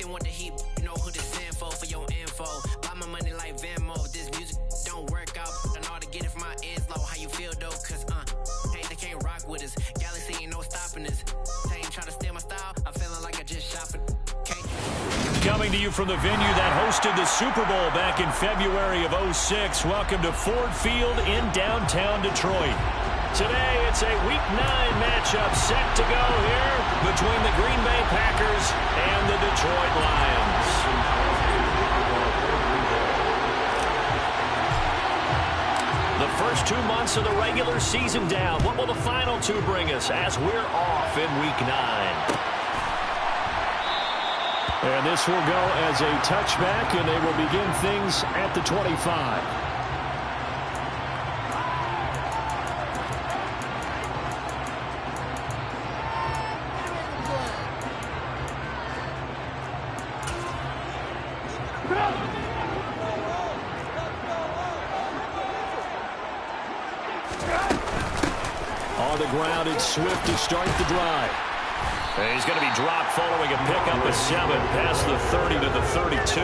They want the heat, you know who to send for your info. Buy my money like Venmo. If this music don't work out, I know how to get it from my ends low. How you feel though? Cause hey, they can't rock with us. Galaxy ain't no stopping us. They ain't try to steal my style. I'm feeling like I just shopping. Coming to you from the venue that hosted the Super Bowl back in February of '06. Welcome to Ford Field in downtown Detroit. Today, it's a Week 9 matchup set to go here between the Green Bay Packers and the Detroit Lions. The first 2 months of the regular season down. What will the final 2 bring us as we're off in Week 9? And this will go as a touchback, and they will begin things at the 25. On the ground, it's Swift to start the drive. He's going to be dropped following a pickup of 7 past the 30 to the 32.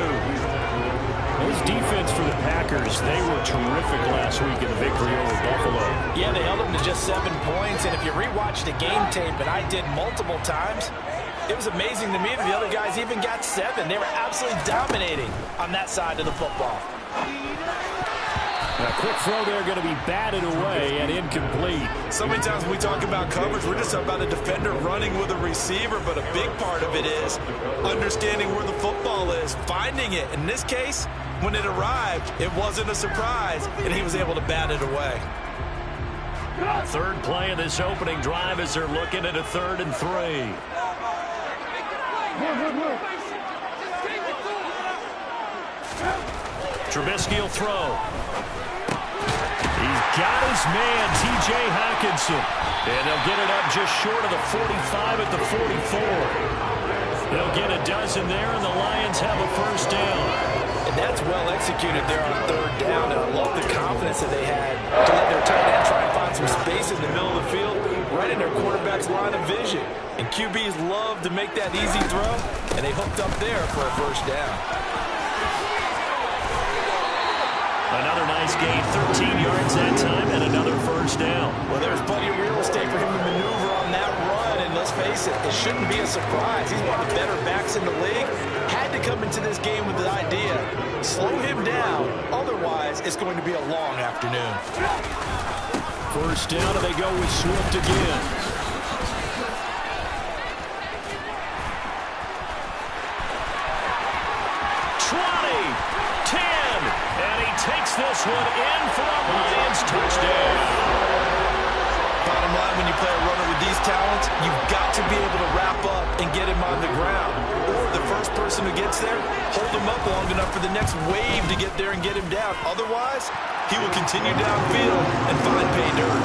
His defense for the Packers, they were terrific last week in the victory over Buffalo. Yeah, they held them to just 7 points, and if you rewatch the game tape, and I did multiple times, it was amazing to me that the other guys even got 7. They were absolutely dominating on that side of the football. A quick throw there going to be batted away and incomplete. So many times when we talk about coverage, we're just about a defender running with a receiver, but a big part of it is understanding where the football is, finding it. In this case, when it arrived, it wasn't a surprise, and he was able to bat it away. Third play of this opening drive as they're looking at a 3rd and 3. Trubisky will throw. He's got his man, T.J. Hockenson. And they'll get it up just short of the 45 at the 44. They'll get a dozen there, and the Lions have a first down. And that's well executed there on 3rd down. And I love the confidence that they had to let their tight end try and find some space in the middle of the field, right in their quarterback's line of vision. And QBs love to make that easy throw, and they hooked up there for a first down. Another nice gain, 13 yards that time, and another first down. Well, there's plenty of real estate for him to maneuver on that run, and let's face it, it shouldn't be a surprise. He's one of the better backs in the league. Had to come into this game with the idea, slow him down, otherwise it's going to be a long afternoon. First down, and they go with Swift again. Takes this one in for a Lions touchdown. Bottom line, when you play a runner with these talents, you've got to be able to wrap up and get him on the ground. Or the first person who gets there, hold him up long enough for the next wave to get there and get him down. Otherwise, he will continue downfield and find pay dirt.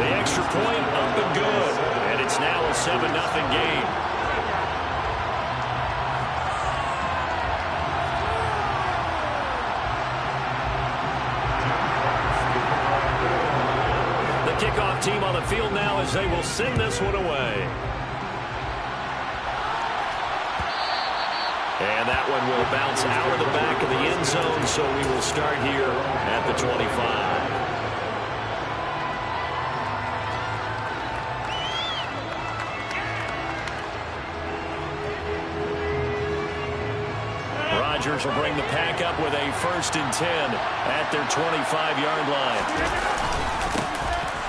The extra point up and good. And it's now a 7-0 game. Kickoff team on the field now as they will send this one away. And that one will bounce out of the back of the end zone, so we will start here at the 25. Rodgers will bring the pack up with a 1st and 10 at their 25-yard line.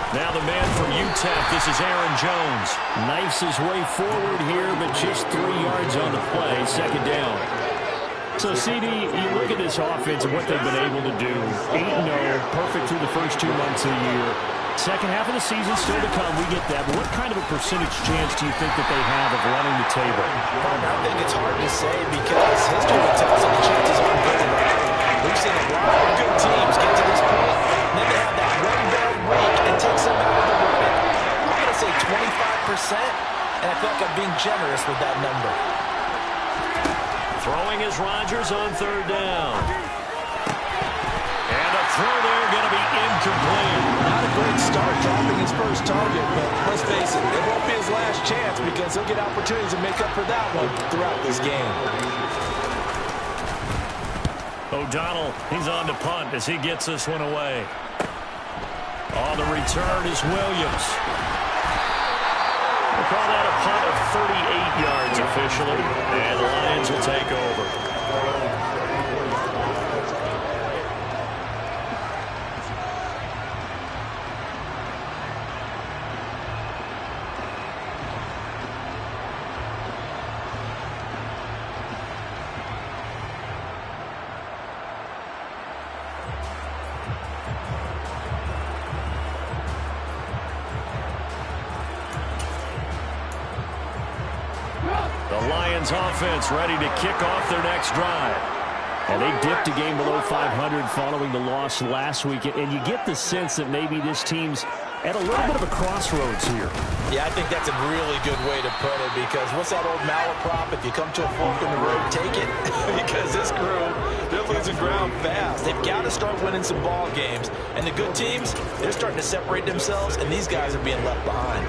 Now the man from UTEP, this is Aaron Jones. Knifes his way forward here, but just 3 yards on the play, 2nd down. So, CD, you look at this offense and what they've been able to do. 8-0, perfect through the first 2 months of the year. Second half of the season still to come, we get that. But what kind of a percentage chance do you think that they have of running the table? I think it's hard to say because history would tell us that the chances aren't very high. We've seen a lot of good teams get to this point, and then they have that one bad week and takes them out of the running. I'm going to say 25%, and I feel like I'm being generous with that number. Throwing is Rodgers on 3rd down. And a throw there going to be incomplete. Not a great start. start dropping his first target, but let's face it, it won't be his last chance because he'll get opportunities to make up for that one throughout this game. O'Donnell, he's on to punt as he gets this one away. On the return is Williams. We'll call that a punt of 38 yards officially, and the Lions will take over. Offense ready to kick off their next drive. And they dipped a game below 500 following the loss last week. And you get the sense that maybe this team's at a little bit of a crossroads here. Yeah, I think that's a really good way to put it because what's that old malaprop? If you come to a fork in the road, take it. Because this crew, they're losing ground fast. They've got to start winning some ball games. And the good teams, they're starting to separate themselves, and these guys are being left behind.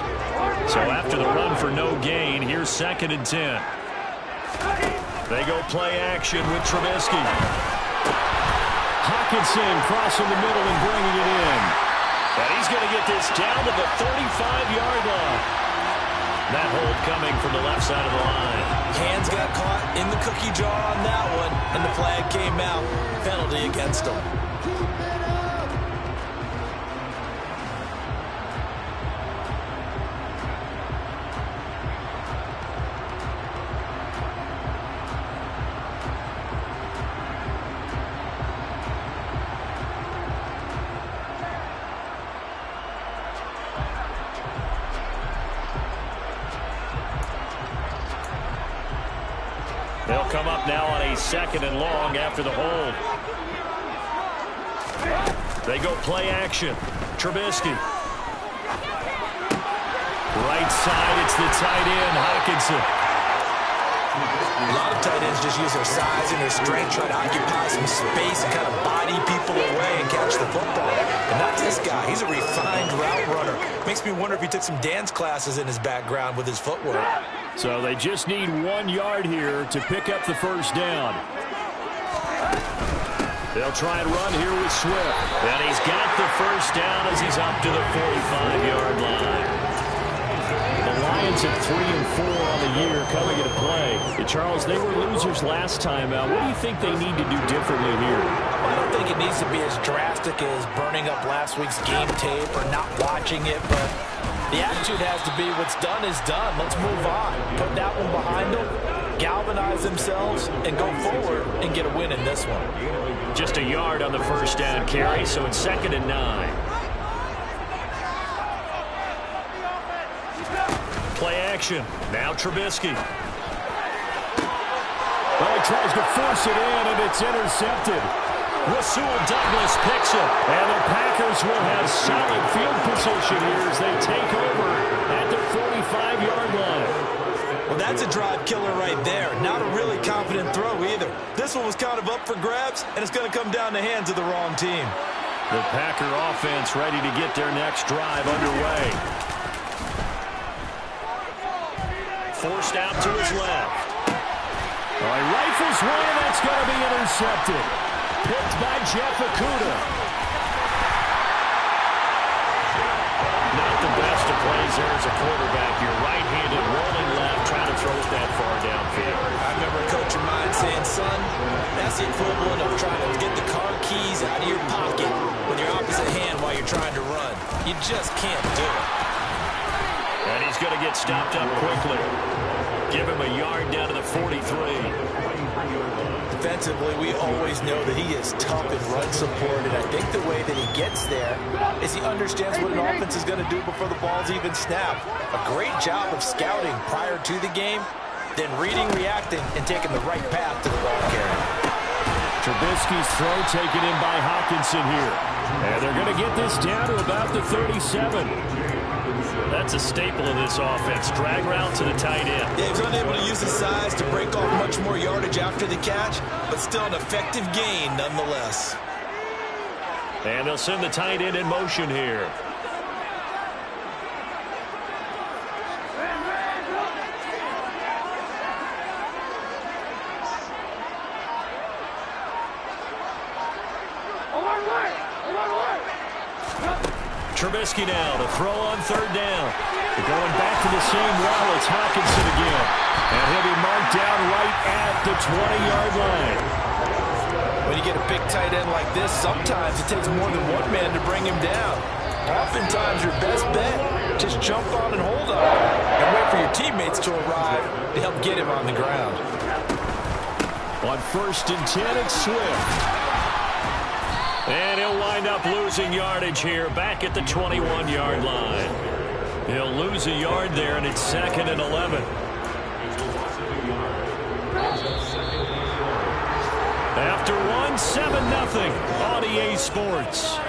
So after the run for no gain, here's 2nd and 10. They go play action with Trubisky. Hockenson crossing the middle and bringing it in. And he's going to get this down to the 35-yard line. That hold coming from the left side of the line. Hands got caught in the cookie jar on that one, and the flag came out. Penalty against him. They'll come up now on a 2nd and long after the hold. They go play action. Trubisky. Right side, it's the tight end, Hockenson. A lot of tight ends just use their size and their strength, try to occupy some space and kind of body people away and catch the football. But not this guy. He's a refined route runner. Makes me wonder if he took some dance classes in his background with his footwork. So they just need 1 yard here to pick up the first down. They'll try and run here with Swift. And he's got the first down as he's up to the 45-yard line. The Lions at 3-4 on the year coming into play. Charles, they were losers last time out. What do you think they need to do differently here? I don't think it needs to be as drastic as burning up last week's game tape or not watching it, but the attitude has to be what's done is done. Let's move on. Put that one behind them, galvanize themselves, and go forward and get a win in this one. Just a yard on the first down carry, so it's 2nd and 9. Play action. Now Trubisky. Well, he tries to force it in, and it's intercepted. Rasul Douglas picks it, and the Packers will have solid field position here as they take over at the 45-yard line. Well, that's a drive killer right there. Not a really confident throw either. This one was kind of up for grabs, and it's going to come down the hands of the wrong team. The Packer offense ready to get their next drive underway. Forced out to his left. All right, rifles one, and that's going to be intercepted. Picked by Jeff Okudah. Not the best of plays there as a quarterback. You're right-handed, rolling left, trying to throw it that far downfield. I remember a coach of mine saying, son, that's the equivalent of trying to get the car keys out of your pocket with your opposite hand while you're trying to run. You just can't do it. And he's going to get stopped up quickly. Give him a yard down to the 43. Defensively, we always know that he is tough in run support, and I think the way that he gets there is he understands what an offense is going to do before the ball's even snapped. A great job of scouting prior to the game, then reading, reacting, and taking the right path to the ball carrier. Trubisky's throw taken in by Hockenson here. And they're going to get this down to about the 37. That's a staple of this offense. Drag route to the tight end. Yeah, he was unable to use his size to break off much more yardage after the catch, but still an effective gain nonetheless. And they'll send the tight end in motion here. Trubisky now to throw on third down. They're going back to the same well. It's Hockenson again. And he'll be marked down right at the 20-yard line. When you get a big tight end like this, sometimes it takes more than one man to bring him down. Oftentimes, your best bet, just jump on and hold on and wait for your teammates to arrive to help get him on the ground. On 1st and 10, it's Swift. And he'll wind up losing yardage here back at the 21-yard line. He'll lose a yard there, and it's 2nd and 11. After 7-0 on EA Sports.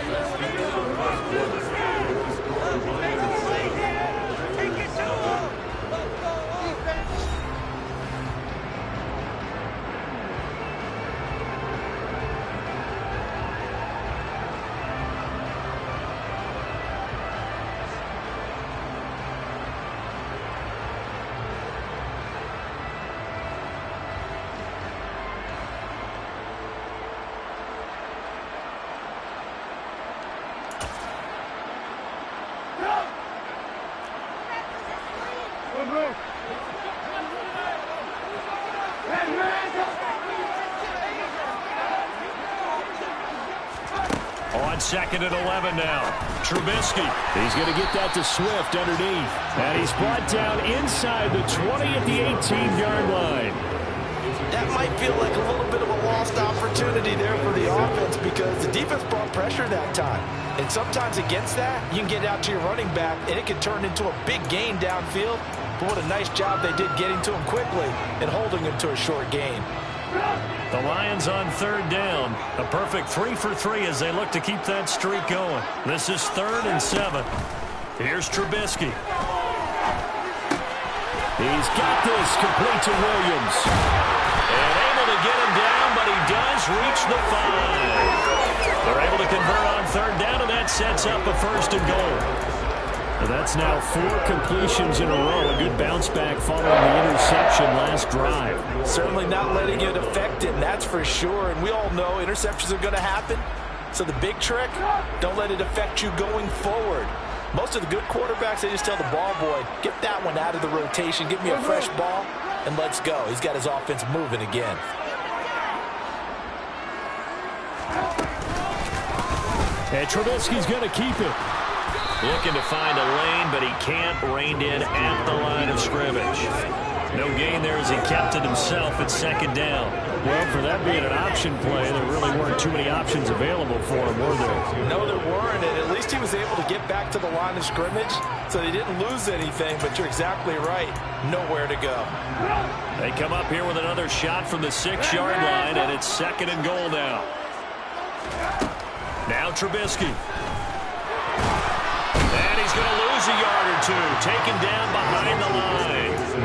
On 2nd and 11 now. Trubisky. He's going to get that to Swift underneath. And he's brought down inside the 20 at the 18-yard line. That might feel like a little bit of a lost opportunity there for the offense because the defense brought pressure that time. And sometimes against that, you can get out to your running back, and it can turn into a big gain downfield. But what a nice job they did getting to him quickly and holding him to a short gain. The Lions on 3rd down. A perfect 3 for 3 as they look to keep that streak going. This is 3rd and 7. Here's Trubisky. He's got this complete to Williams. And able to get him down, but he does reach the 5. They're able to convert on 3rd down, and that sets up a 1st and goal. That's now 4 completions in a row. A good bounce back following the interception last drive. Certainly not letting it affect him, that's for sure. And we all know interceptions are going to happen. So the big trick, don't let it affect you going forward. Most of the good quarterbacks, they just tell the ball boy, get that one out of the rotation, give me a fresh ball, and let's go. He's got his offense moving again. And Trubisky's going to keep it. Looking to find a lane, but he can't. Reined in at the line of scrimmage. No gain there as he kept it himself at 2nd down. Well, for that being an option play, there really weren't too many options available for him, were there? No, there weren't, and at least he was able to get back to the line of scrimmage, so they didn't lose anything, but you're exactly right. Nowhere to go. They come up here with another shot from the 6-yard line, and it's 2nd and goal now. Now Trubisky. And he's going to lose a yard or two, taken down behind the line.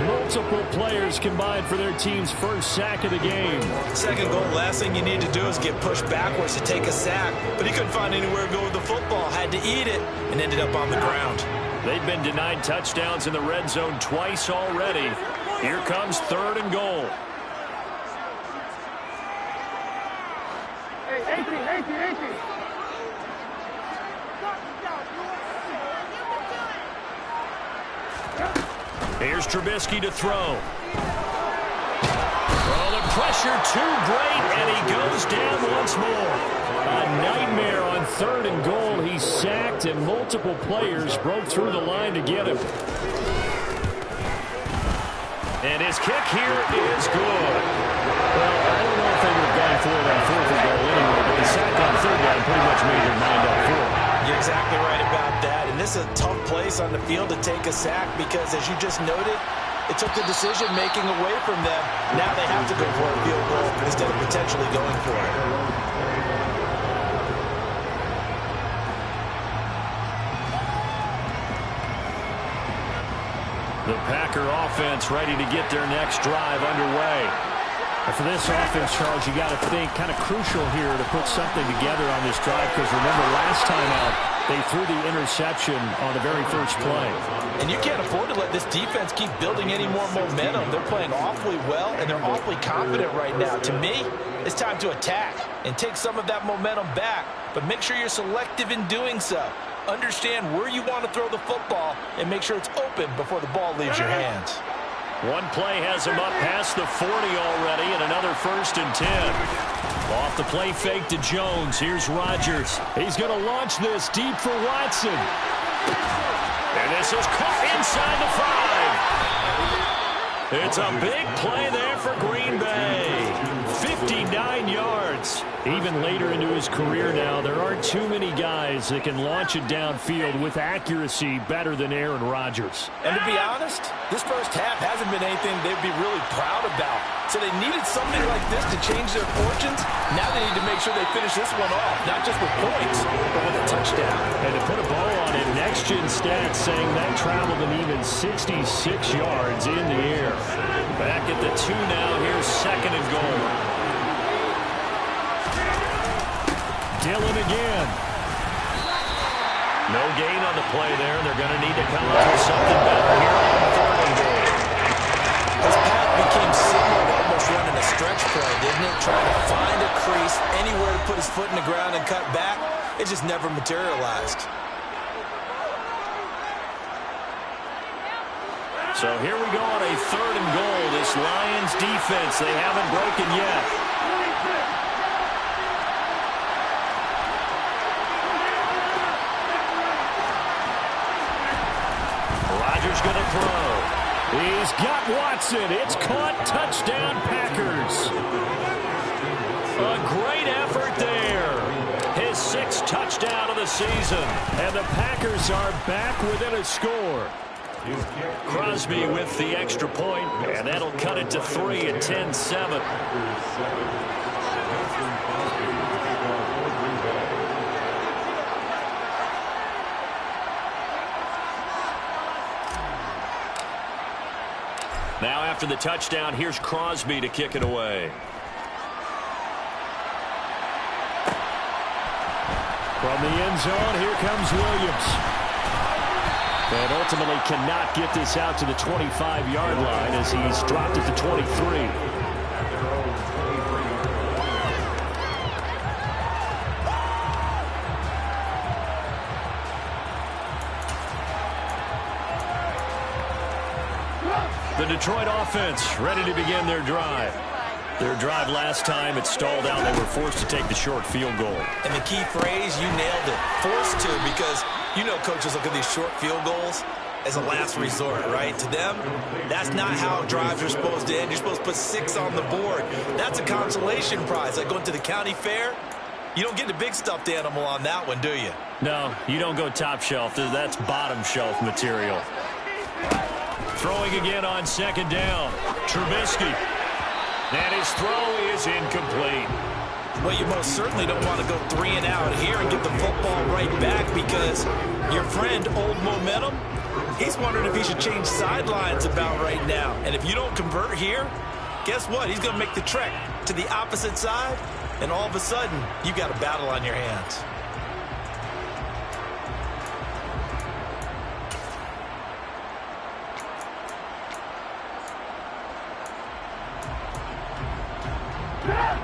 Multiple players combined for their team's first sack of the game. 2nd goal, last thing you need to do is get pushed backwards to take a sack. But he couldn't find anywhere to go with the football, had to eat it, and ended up on the ground. They've been denied touchdowns in the red zone twice already. Here comes 3rd and goal. Here's Trubisky to throw. Oh, the pressure too great, and he goes down once more. A nightmare on 3rd and goal. He's sacked, and multiple players broke through the line to get him. And his kick here is good. Well, I don't know if they would have gone for it on 4th and goal anyway, but the sack on 3rd down pretty much made their mind up for it. You're exactly right about that. And this is a tough place on the field to take a sack because, as you just noted, it took the decision-making away from them. Now they have to go for a field goal instead of potentially going for it. The Packer offense ready to get their next drive underway. And for this offense, Charles, you got to think kind of crucial here to put something together on this drive because remember last time out they threw the interception on the very first play. And you can't afford to let this defense keep building any more momentum. They're playing awfully well and they're awfully confident right now. To me, it's time to attack and take some of that momentum back, but make sure you're selective in doing so. Understand where you want to throw the football and make sure it's open before the ball leaves your hands. One play has him up past the 40 already, and another 1st and 10. Off the play fake to Jones. Here's Rodgers. He's going to launch this deep for Watson. And this is caught inside the 5. It's a big play there for Green Bay. 59 yards. Even later into his career now, there aren't too many guys that can launch it downfield with accuracy better than Aaron Rodgers. And to be honest, this first half hasn't been anything they'd be really proud about. So they needed something like this to change their fortunes. Now they need to make sure they finish this one off, not just with points, but with a touchdown. And to put a bow on it, Next Gen Stats saying that traveled an even 66 yards in the air. Back at the 2 now. Here's 2nd and goal. Dillon again. No gain on the play there. They're going to need to come up with something better here on 3rd and goal. His path became similar to almost running a stretch play, didn't it? Trying to find a crease, anywhere to put his foot in the ground and cut back. It just never materialized. So here we go on a 3rd and goal. This Lions defense, they haven't broken yet. Rodgers going to throw. He's got Watson. It's caught. Touchdown, Packers. A great effort there. His 6th touchdown of the season. And the Packers are back within a score. Crosby with the extra point, and that'll cut it to 3 at 10-7. Now after the touchdown, here's Crosby to kick it away. From the end zone, here comes Williams. And ultimately cannot get this out to the 25-yard line as he's dropped it to 23. The Detroit offense ready to begin their drive. Their drive last time, it stalled out. They were forced to take the short field goal. And the key phrase, you nailed it. Forced to, because you know coaches look at these short field goals as a last resort, right? To them, that's not how drives are supposed to end. You're supposed to put 6 on the board. That's a consolation prize. Like going to the county fair, you don't get the big stuffed animal on that one, do you? No, you don't go top shelf. That's bottom shelf material. Throwing again on 2nd down. Trubisky. And his throw is incomplete. Well, you most certainly don't want to go 3 and out here and get the football right back, because your friend, Old Momentum, he's wondering if he should change sidelines about right now. And if you don't convert here, guess what? He's going to make the trek to the opposite side, and all of a sudden, you've got a battle on your hands.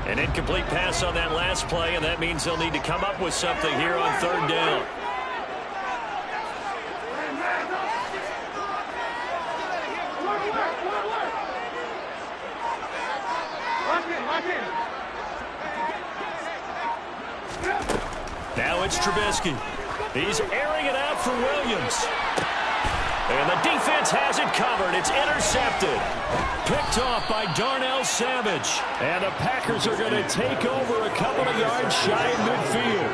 An incomplete pass on that last play, and that means they'll need to come up with something here on 3rd down. Now it's Trubisky. He's airing it out for Williams. And the defense has it covered. It's intercepted. Picked off by Darnell Savage. And the Packers are going to take over a couple of yards shy of midfield.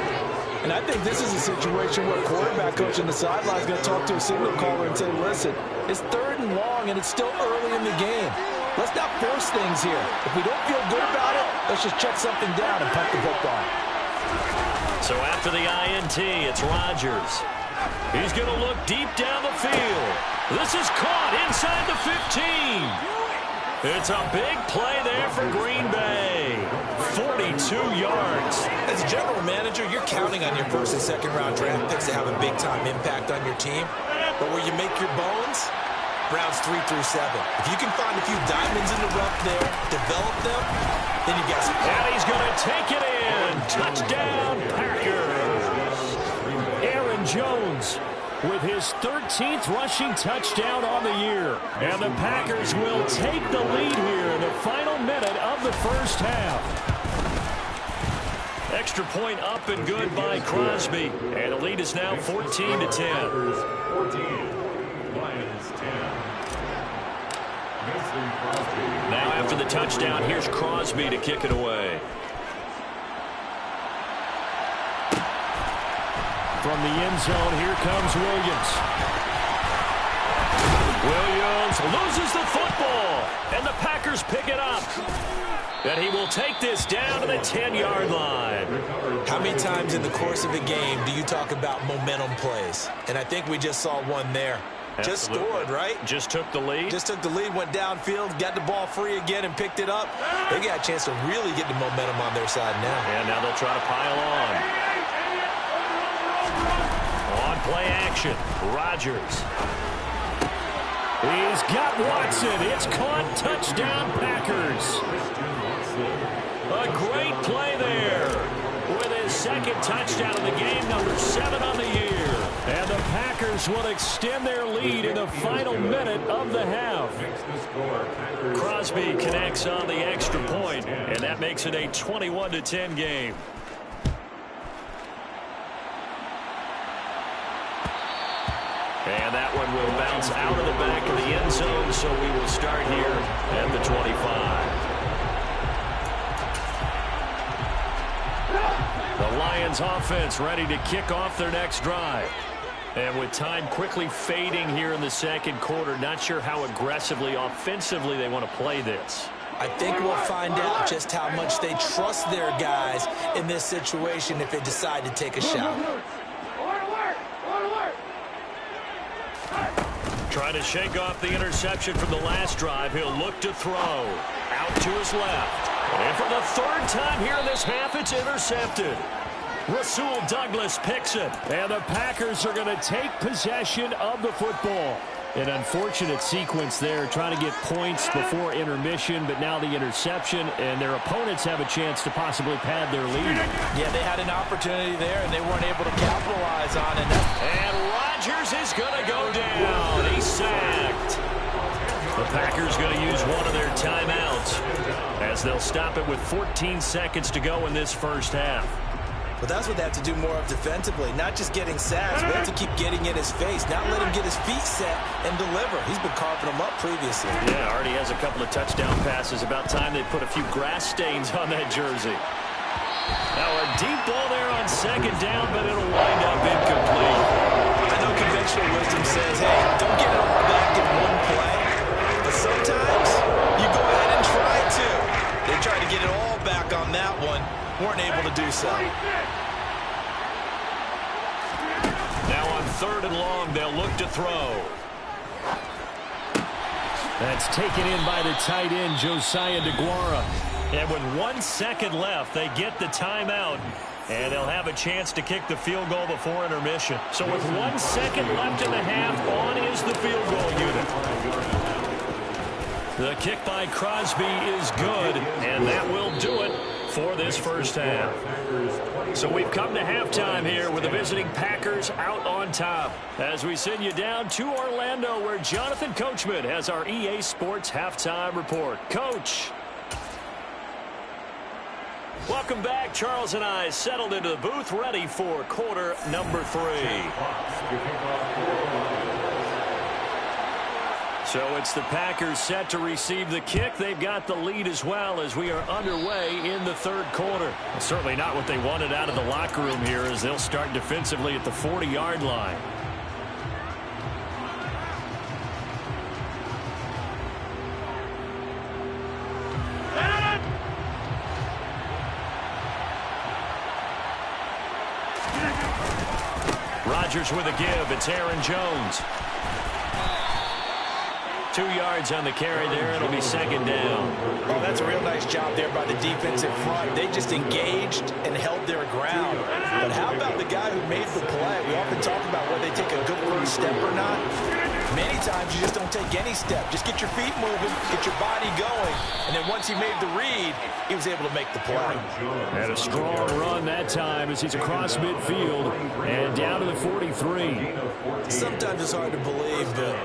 And I think this is a situation where quarterback coach on the sideline is going to talk to a signal caller and say, listen, it's 3rd and long and it's still early in the game. Let's not force things here. If we don't feel good about it, let's just check something down and punt the football. So after the INT, it's Rodgers. He's going to look deep down the field. This is caught inside the 15. It's a big play there for Green Bay. 42 yards. As a general manager, you're counting on your 1st and 2nd round draft picks to have a big-time impact on your team. But where you make your bones, rounds 3 through 7. If you can find a few diamonds in the rough there, develop them, then you got some. And he's going to take it in. Touchdown, Packers. Aaron Jones with his 13th rushing touchdown on the year. And the Packers will take the lead here in the final minute of the first half. Extra point up and good by Crosby. And the lead is now 14-10. 14, Lions 10. Now after the touchdown, here's Crosby to kick it away. From the end zone, here comes Williams. Williams loses the football, and the Packers pick it up. And he will take this down to the 10-yard line. How many times in the course of a game do you talk about momentum plays? And I think we just saw one there. Just scored, right? Just took the lead. Just took the lead, went downfield, got the ball free again, and picked it up. They got a chance to really get the momentum on their side now. And now they'll try to pile on. On play action, Rodgers. He's got Watson. It's caught. Touchdown, Packers. A great play there with his second touchdown of the game, number 7 on the year. And the Packers will extend their lead in the final minute of the half. Crosby connects on the extra point, and that makes it a 21-10 game. And that one will bounce out of the back of the end zone, so we will start here at the 25. The Lions offense ready to kick off their next drive. And with time quickly fading here in the second quarter, not sure how aggressively, offensively they want to play this. I think we'll find out just how much they trust their guys in this situation if they decide to take a shot. Trying to shake off the interception from the last drive. He'll look to throw. Out to his left. And for the third time here in this half, it's intercepted. Rasul Douglas picks it. And the Packers are going to take possession of the football. An unfortunate sequence there, trying to get points before intermission, but now the interception, and their opponents have a chance to possibly pad their lead. Yeah, they had an opportunity there, and they weren't able to capitalize on it. And Rodgers is going to go down. He's sacked. The Packers going to use one of their timeouts as they'll stop it with 14 seconds to go in this first half. But that's what they have to do more of defensively, not just getting sacks, but have to keep getting in his face, not let him get his feet set and deliver. He's been carving them up previously. Yeah, already has a couple of touchdown passes. About time they put a few grass stains on that jersey. Now a deep ball there on second down, but it'll wind up incomplete. I know conventional wisdom says, hey, don't get it all back in one play. But sometimes you go ahead and try to. They tried to get it all back on that one. Weren't able to do so. Now on 3rd and long, they'll look to throw. That's taken in by the tight end, Josiah DeGuara. And with 1 second left, they get the timeout. And they'll have a chance to kick the field goal before intermission. So with 1 second left in the half, on is the field goal unit. The kick by Crosby is good, and that will do it for this first half. So we've come to halftime here with the visiting Packers out on top. As we send you down to Orlando, where Jonathan Coachman has our EA Sports halftime report. Coach. Welcome back. Charles and I settled into the booth, ready for quarter number 3. So it's the Packers set to receive the kick. They've got the lead as well as we are underway in the 3rd quarter. Certainly not what they wanted out of the locker room here as they'll start defensively at the 40-yard line. Rodgers with a give. It's Aaron Jones. 2 yards on the carry there. It'll be second down. Oh, that's a real nice job there by the defensive front. They just engaged and held their ground. But how about the guy who made the play? We often talk about whether they take a good first step or not. Many times you just don't take any step. Just get your feet moving, get your body going, and then once he made the read, he was able to make the play. And a strong run that time as he's across midfield and down to the 43. Sometimes it's hard to believe, but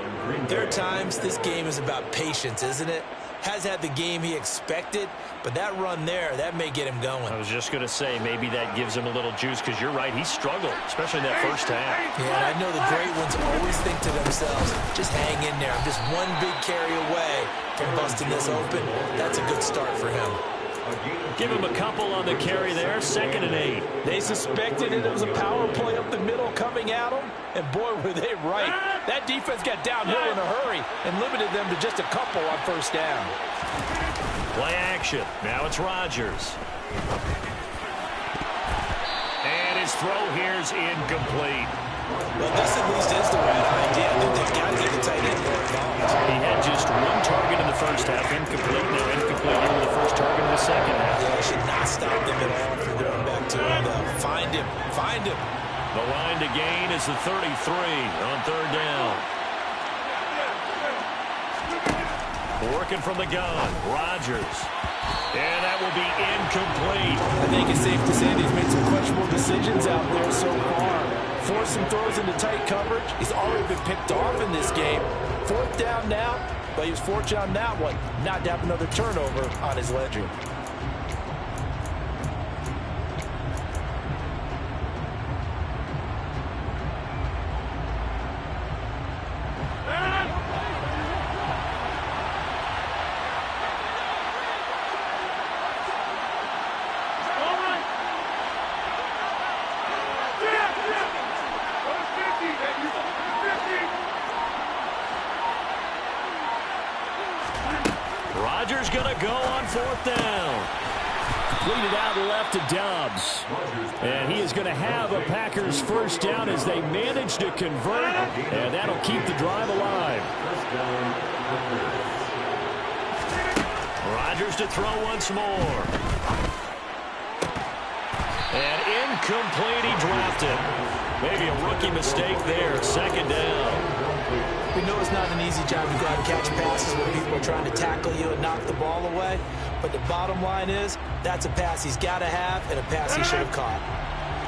there are times this game is about patience, isn't it? Has had the game he expected, but that run there, that may get him going. I was just going to say, maybe that gives him a little juice, because you're right, he struggled, especially in that first half. Yeah, and I know the great ones always think to themselves, just hang in there. I'm just one big carry away from busting this open. That's a good start for him. Give him a couple on the carry there, 2nd and 8. They suspected it was a power play up the middle coming at them, and boy, were they right. That defense got downhill in a hurry and limited them to just a couple on first down. Play action. Now it's Rodgers. And his throw here's incomplete. Well, this at least is the right idea. They've got to get the tight end more involved. He had just one target in the first half, incomplete. Now incomplete here with the first target in the second half. Yeah, it should not stop them at all from going back to him. Find him. Find him. The line to gain is the 33 on 3rd down. Working from the gun, Rodgers. And that will be incomplete. I think it's safe to say that he's made some questionable decisions out there so far. Forced some throws into tight coverage. He's already been picked off in this game. 4th down now, but he was fortunate on that one not to have another turnover on his ledger. Rodgers going to go on 4th down. Completed out left to Doubs. And he is going to have a Packers first down as they manage to convert. And that'll keep the drive alive. Rodgers to throw once more. And incomplete, he dropped it. Maybe a rookie mistake there, 2nd down. We know it's not an easy job to go out and catch passes when people are trying to tackle you and knock the ball away. But the bottom line is, that's a pass he's got to have and a pass he should have caught.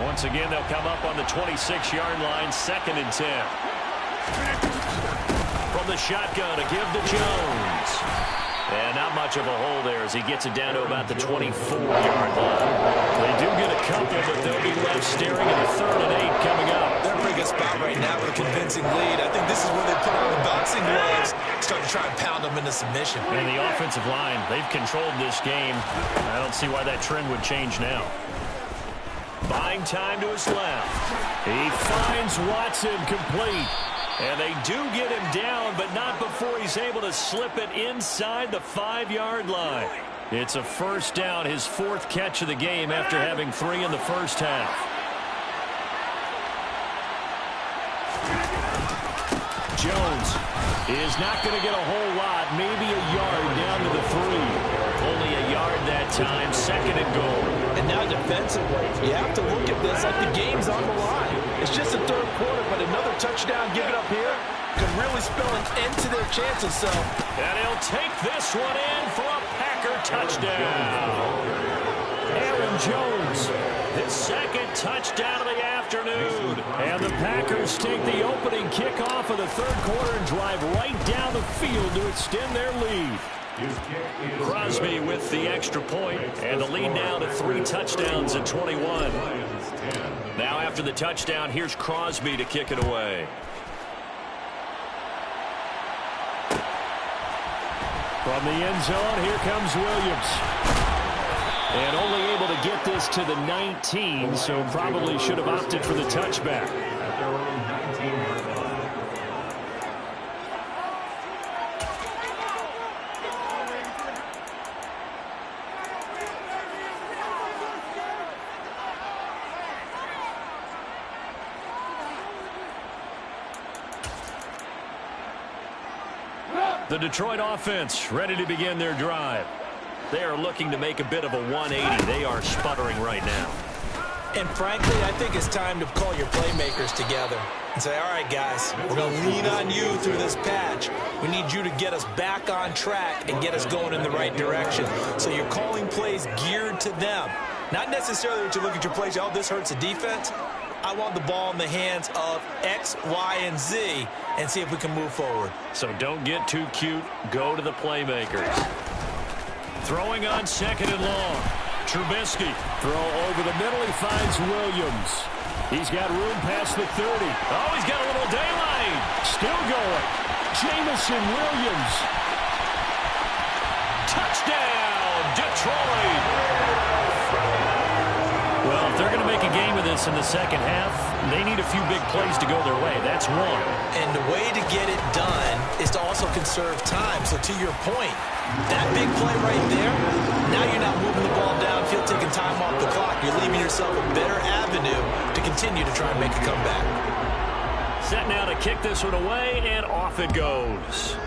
Once again, they'll come up on the 26-yard line, 2nd and 10. From the shotgun, a give to Jones. And not much of a hole there as he gets it down to about the 24-yard line. They do get a couple, but they'll be left staring at a 3rd and 8 coming up. They're in a pretty good spot right now with a convincing lead. I think this is where they put on the boxing gloves, start to try and pound them into submission. And the offensive line, they've controlled this game. I don't see why that trend would change now. Buying time to his left. He finds Watson complete. And they do get him down, but not before he's able to slip it inside the 5-yard line. It's a first down, his 4th catch of the game after having 3 in the first half. Jones is not going to get a whole lot, maybe a yard down to the 3. Only a yard that time, 2nd and goal. And now defensively, you have to look at this like the game's on the line. It's just a 3rd quarter, but another touchdown given up here could really spell an end to their chances. So, and he'll take this one in for a Packer touchdown. Aaron Jones, his 2nd touchdown of the afternoon. And the Packers take the opening kickoff of the 3rd quarter and drive right down the field to extend their lead. Crosby with the extra point, and the lead now to 3 touchdowns at 21. Now after the touchdown, here's Crosby to kick it away. From the end zone, here comes Williams. And only able to get this to the 19, so probably should have opted for the touchback. The Detroit offense ready to begin their drive. They are looking to make a bit of a 180. They are sputtering right now. And frankly, I think it's time to call your playmakers together and say, all right, guys, we're going to lean on you through this patch. We need you to get us back on track and get us going in the right direction. So you're calling plays geared to them. Not necessarily that you look at your plays, oh, this hurts the defense. I want the ball in the hands of X, Y, and Z and see if we can move forward. So don't get too cute. Go to the playmakers. Throwing on 2nd and long. Trubisky. Throw over the middle. He finds Williams. He's got room past the 30. Oh, he's got a little daylight. Still going. Jameson Williams. Touchdown, Detroit. Well, if they're going to make a game of this in the second half, they need a few big plays to go their way. That's one. And the way to get it done is to also conserve time. So to your point, that big play right there, now you're not moving the ball downfield, taking time off the clock. You're leaving yourself a better avenue to continue to try and make a comeback. Set now to kick this one away, and off it goes.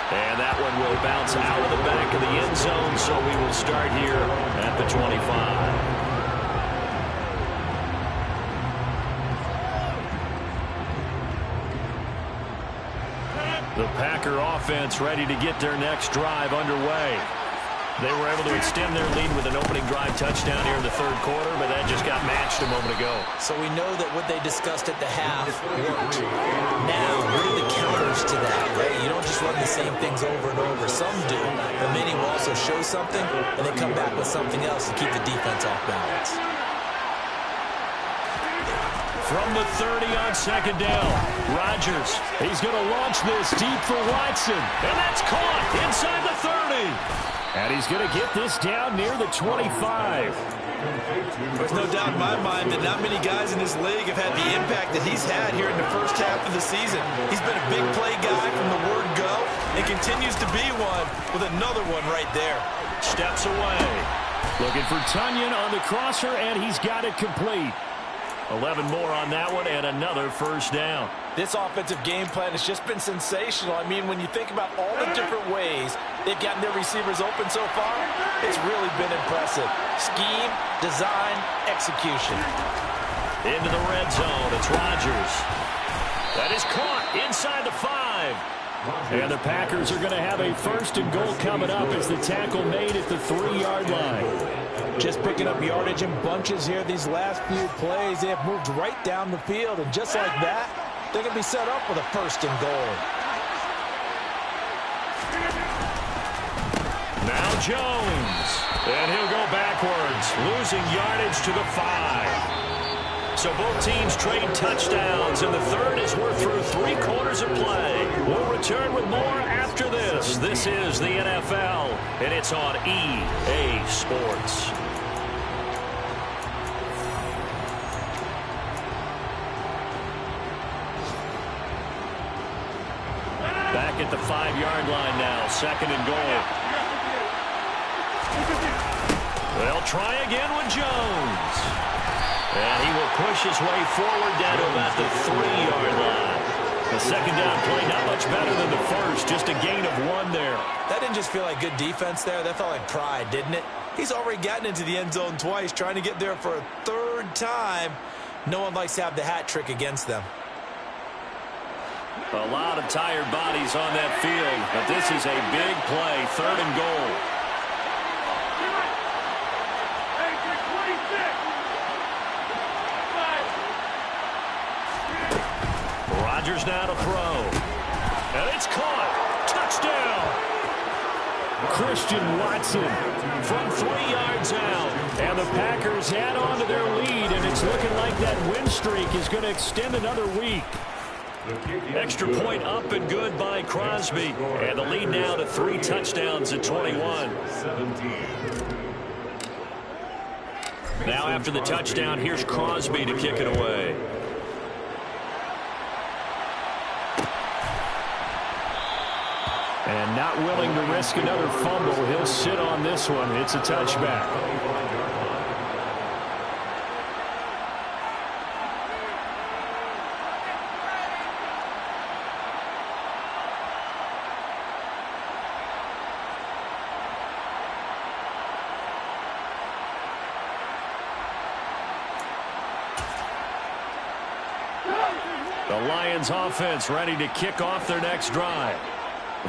And that one will bounce out of the back of the end zone, so we will start here at the 25. The Packer offense ready to get their next drive underway. They were able to extend their lead with an opening drive touchdown here in the third quarter, but that just got matched a moment ago. So we know that what they discussed at the half worked. Now, what are the counters to that, right? You don't just run the same things over and over. Some do, but many will also show something, and then come back with something else to keep the defense off balance. From the 30 on 2nd down, Rodgers. He's going to launch this deep for Watson, and that's caught inside the 30. And he's going to get this down near the 25. There's no doubt in my mind that not many guys in this league have had the impact that he's had here in the first half of the season. He's been a big play guy from the word go and continues to be one with another one right there. Steps away. Looking for Tunyon on the crosser, and he's got it complete. 11 more on that one, and another first down. This offensive game plan has just been sensational. I mean, when you think about all the different ways they've gotten their receivers open so far, it's really been impressive. Scheme, design, execution. Into the red zone, it's Rodgers. That is caught inside the 5. And the Packers are going to have a 1st and goal coming up as the tackle made at the 3-yard line. Just picking up yardage in bunches here these last few plays. They have moved right down the field, and just like that, they're going to be set up with a 1st and goal. Now Jones, and he'll go backwards, losing yardage to the 5. So both teams trade touchdowns, and the third as we're through 3 quarters of play. We'll return with more after this. This is the NFL, and it's on EA Sports. Back at the 5-yard line now, 2nd and goal. They'll try again with Jones. And he will push his way forward down to about the 3-yard line. The 2nd down play, not much better than the first, just a gain of 1 there. That didn't just feel like good defense there. That felt like pride, didn't it? He's already gotten into the end zone twice, trying to get there for a 3rd time. No one likes to have the hat trick against them. A lot of tired bodies on that field, but this is a big play, 3rd and goal. Rodgers now to throw. And it's caught. Touchdown. Christian Watson from 3 yards out. And the Packers add on to their lead, and it's looking like that win streak is going to extend another week. Extra point up and good by Crosby. And the lead now to 3 touchdowns at 21. Now after the touchdown, here's Crosby to kick it away. And not willing to risk another fumble, he'll sit on this one. It's a touchback. The Lions offense ready to kick off their next drive.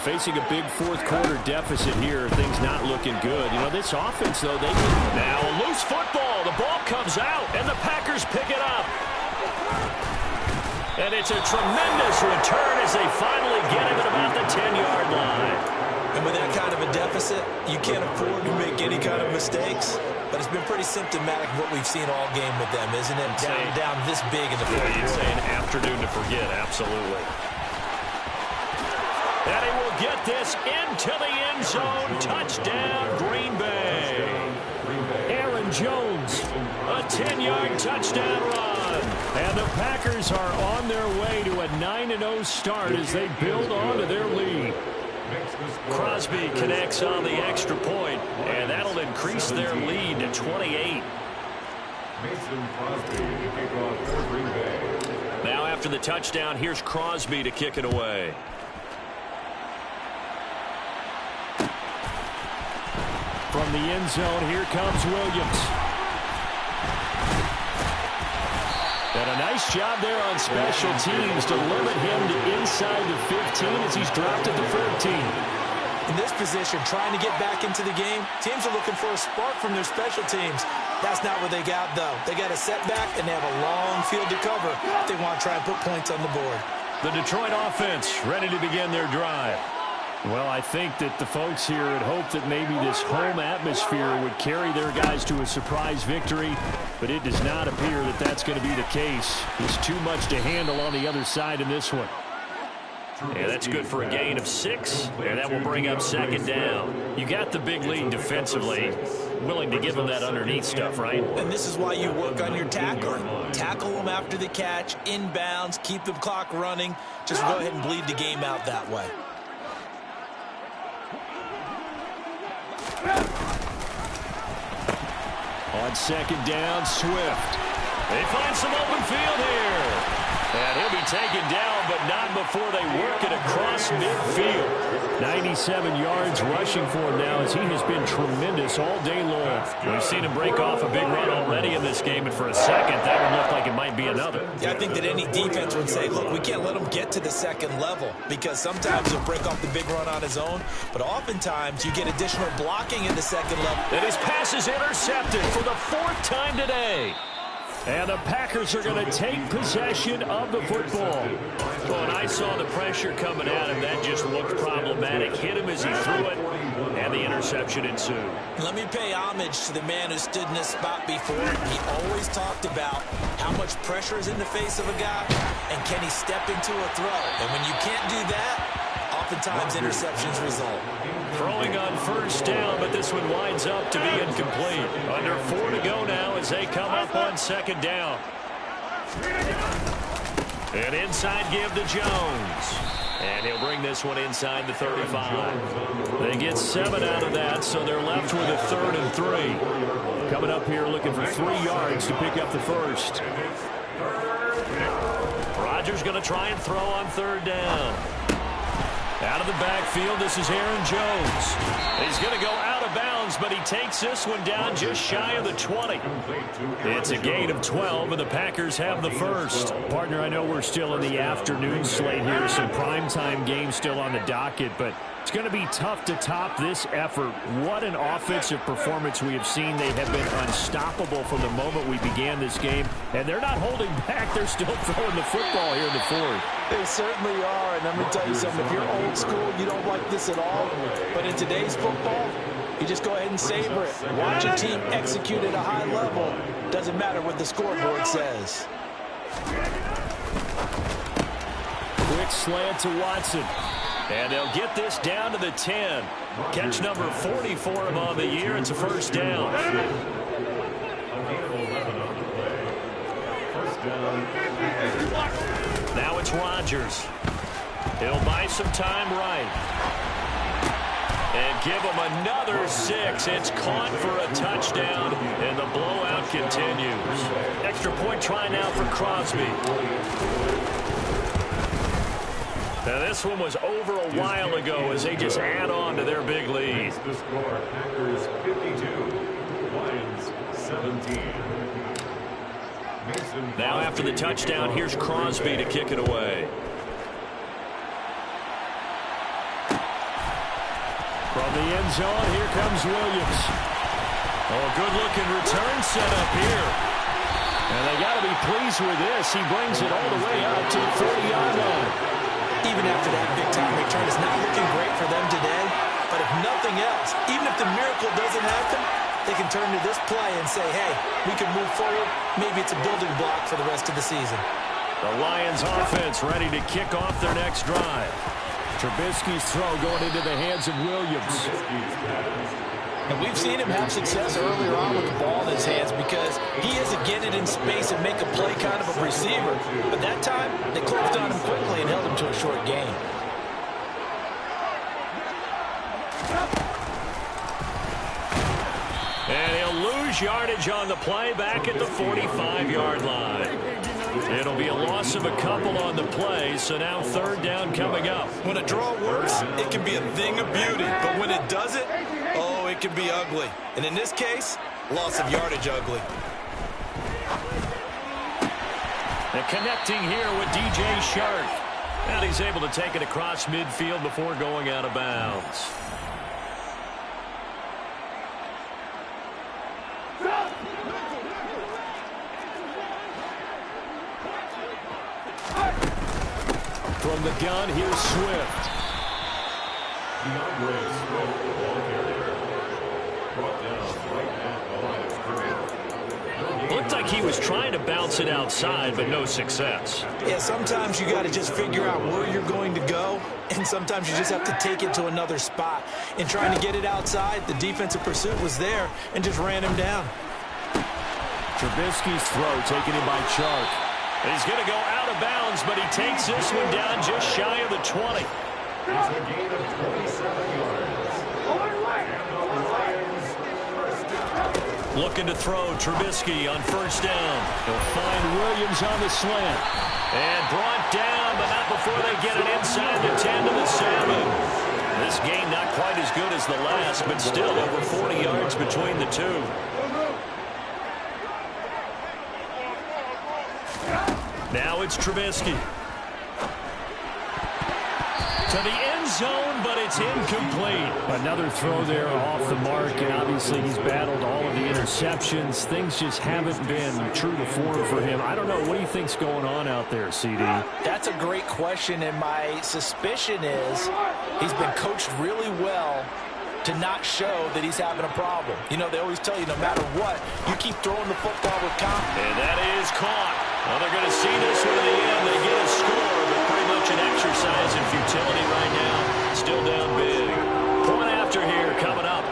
Facing a big fourth-quarter deficit here, things not looking good. You know, this offense, though, they... Now a loose football. The ball comes out, and the Packers pick it up. And it's a tremendous return as they finally get him at about the 10-yard line. And with that kind of a deficit, you can't afford to make any kind of mistakes. But it's been pretty symptomatic of what we've seen all game with them, isn't it? Down this big in the fourth quarter. You'd say an afternoon to forget, absolutely. And he will get this into the end zone. Touchdown, Green Bay. Aaron Jones, a 10-yard touchdown run. And the Packers are on their way to a 9-0 start as they build on to their lead. Crosby connects on the extra point, and that'll increase their lead to 28. Mason Crosby to kick off for Green Bay. Now after the touchdown, here's Crosby to kick it away. From the end zone, here comes Williams. And a nice job there on special teams to limit him to inside the 15 as he's dropped at the 14. In this position, trying to get back into the game, teams are looking for a spark from their special teams. That's not what they got, though. They got a setback, and they have a long field to cover if they want to try and put points on the board. The Detroit offense ready to begin their drive. Well, I think that the folks here had hoped that maybe this home atmosphere would carry their guys to a surprise victory, but it does not appear that that's going to be the case. There's too much to handle on the other side in this one. Yeah, that's good for a gain of 6, and that will bring up second down. You got the big lead defensively, willing to give them that underneath stuff, right? And this is why you work on your tackling. Tackle them after the catch, inbounds, keep the clock running. Just go ahead and bleed the game out that way. On second down, Swift. They find some open field here. And he'll be taken down, but not before they work it across midfield. 97 yards rushing for him now as he has been tremendous all day long. We've seen him break off a big run already in this game, and for a second, that would look like it might be another. Yeah, I think that any defense would say, look, we can't let him get to the second level because sometimes he'll break off the big run on his own, but oftentimes you get additional blocking in the second level. And his pass is intercepted for the 4th time today. And the Packers are going to take possession of the football. Well, when I saw the pressure coming at him, that just looked problematic. Hit him as he threw it, and the interception ensued. Let me pay homage to the man who stood in this spot before. He always talked about how much pressure is in the face of a guy, and can he step into a throw. And when you can't do that, oftentimes interceptions result. Throwing on first down, but this one winds up to be incomplete. Under 4 to go now as they come up on second down. An inside give to Jones. And he'll bring this one inside the 35. They get 7 out of that, so they're left with a 3rd and 3. Coming up here looking for 3 yards to pick up the first. Rodgers going to try and throw on 3rd down. Out of the backfield, this is Aaron Jones. He's going to go out of bounds, but he takes this one down just shy of the 20. It's a gain of 12, and the Packers have the first. Partner, I know we're still in the afternoon slate here, some primetime games still on the docket, but it's going to be tough to top this effort. What an offensive performance we have seen. They have been unstoppable from the moment we began this game, and they're not holding back. They're still throwing the football here in the 4th. They certainly are, and let me tell you something. If you're old school, you don't like this at all. But in today's football, you just go ahead and savor it. Watch a team execute at a high level. Doesn't matter what the scoreboard says. Quick slant to Watson. And they'll get this down to the 10. Catch number 40 for him on the year. It's a first down. Now it's Rodgers. He'll buy some time right. And give him another 6. It's caught for a touchdown, and the blowout continues. Extra point try now for Crosby. Now this one was over a while ago as they just add on to their big lead. The score, Packers 52, Lions 17. Now after the touchdown, here's Crosby to kick it away. From the end zone, here comes Williams. Oh, good-looking return set up here. And they got to be pleased with this. He brings it all the way up to the 40-yard line. Even after that big-time return, it's not looking great for them today. But if nothing else, even if the miracle doesn't happen, they can turn to this play and say, hey, we can move forward. Maybe it's a building block for the rest of the season. The Lions offense ready to kick off their next drive. Trubisky's throw going into the hands of Williams. And we've seen him have success earlier on with the ball in his hands because he is a get it in space and make a play kind of a receiver. But that time, they closed on him quickly and held him to a short gain. And he'll lose yardage on the play back at the 45-yard line. It'll be a loss of a couple on the play, so now third down coming up. When a draw works, it can be a thing of beauty. But when it doesn't, oh, it can be ugly. And in this case, loss of yardage ugly. And connecting here with DJ Chark. And he's able to take it across midfield before going out of bounds. From the gun, here's Swift. DeAndre Swift, the ball carrier, brought down right at the line of scrimmage. Looked like he was trying to bounce it outside, but no success. Yeah, sometimes you got to just figure out where you're going to go, and sometimes you just have to take it to another spot. In trying to get it outside, the defensive pursuit was there and just ran him down. Trubisky's throw taken in by Chark. He's going to go out of bounds, but he takes this one down just shy of the 20. It's a gain of 27 yards. Lions first down. Looking to throw Trubisky on first down. He'll find Williams on the slant. And brought down, but not before they get it inside the 10 to the 7. This game not quite as good as the last, but still over 40 yards between the two. Now it's Trubisky. To the end zone, but it's incomplete. Another throw there off the mark, and obviously he's battled all of the interceptions. Things just haven't been true to form for him. I don't know. What do you think's going on out there, CD? That's a great question, and my suspicion is he's been coached really well to not show that he's having a problem. You know, they always tell you no matter what, you keep throwing the football with confidence. And that is caught. Well, they're going to see this one in the end. They get a score, but pretty much an exercise in futility right now. Still down big. Point after here coming up.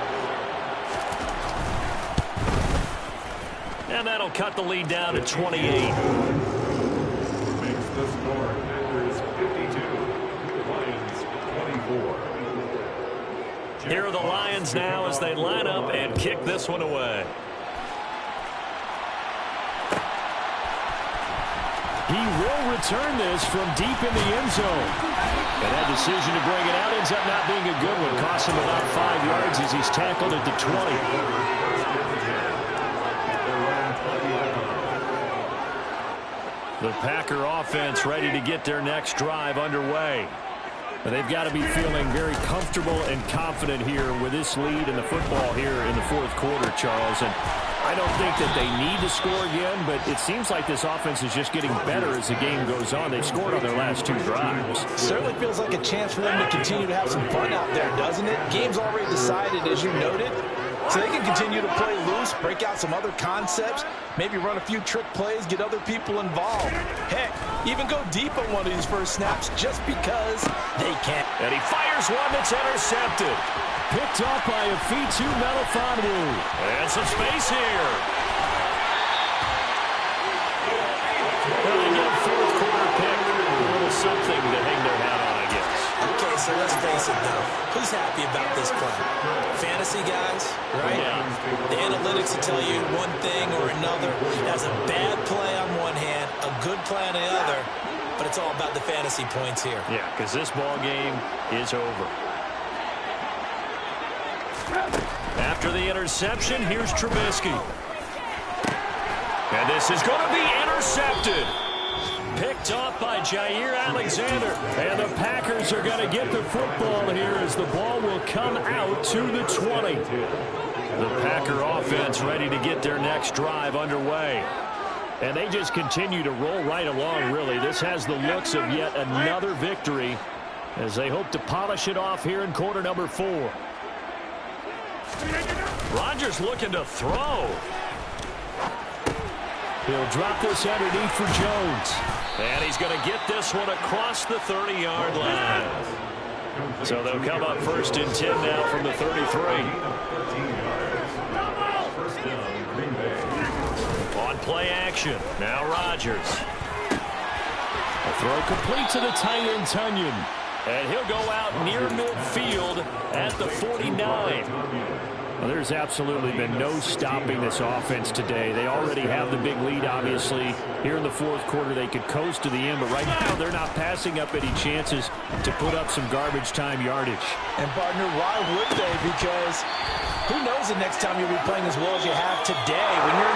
And that'll cut the lead down to 28. Makes the score. Packers 52. Lions 24. Here are the Lions now as they line up and kick this one away. He will return this from deep in the end zone. And that decision to bring it out ends up not being a good one. Costs him about 5 yards as he's tackled at the 20. The Packer offense ready to get their next drive underway. And they've got to be feeling very comfortable and confident here with this lead in the football here in the fourth quarter, Charles. And I don't think that they need to score again, but it seems like this offense is just getting better as the game goes on. They've scored on their last 2 drives. Certainly feels like a chance for them to continue to have some fun out there, doesn't it? Game's already decided, as you noted. So they can continue to play loose, break out some other concepts, maybe run a few trick plays, get other people involved. Heck, even go deep on one of these first snaps just because they can. And he fires one that's intercepted. Picked off by Afitu Melifonwu. And some space here. Well, they get a fourth quarter pick. A little something to hang their hat on, I guess. Okay, so let's face it, though. Who's happy about this play? Fantasy guys, right? Yeah. The analytics will tell you one thing or another. That's a bad play on one hand, a good play on the other, but it's all about the fantasy points here. Yeah, because this ball game is over. After the interception, here's Trubisky. And this is going to be intercepted. Picked off by Jair Alexander. And the Packers are going to get the football here as the ball will come out to the 20. The Packer offense ready to get their next drive underway. And they just continue to roll right along, really. This has the looks of yet another victory as they hope to polish it off here in quarter number 4. Rodgers looking to throw. He'll drop this underneath for Jones. And he's going to get this one across the 30-yard line. So they'll come up first and 10 now from the 33. On play action. Now Rodgers. A throw complete to the tight end, Tunyon. And he'll go out near midfield at the 49. Well, there's absolutely been no stopping this offense today. They already have the big lead, obviously. Here in the fourth quarter, they could coast to the end, but right now they're not passing up any chances to put up some garbage time yardage. And, partner, why would they? Because who knows the next time you'll be playing as well as you have today. When you're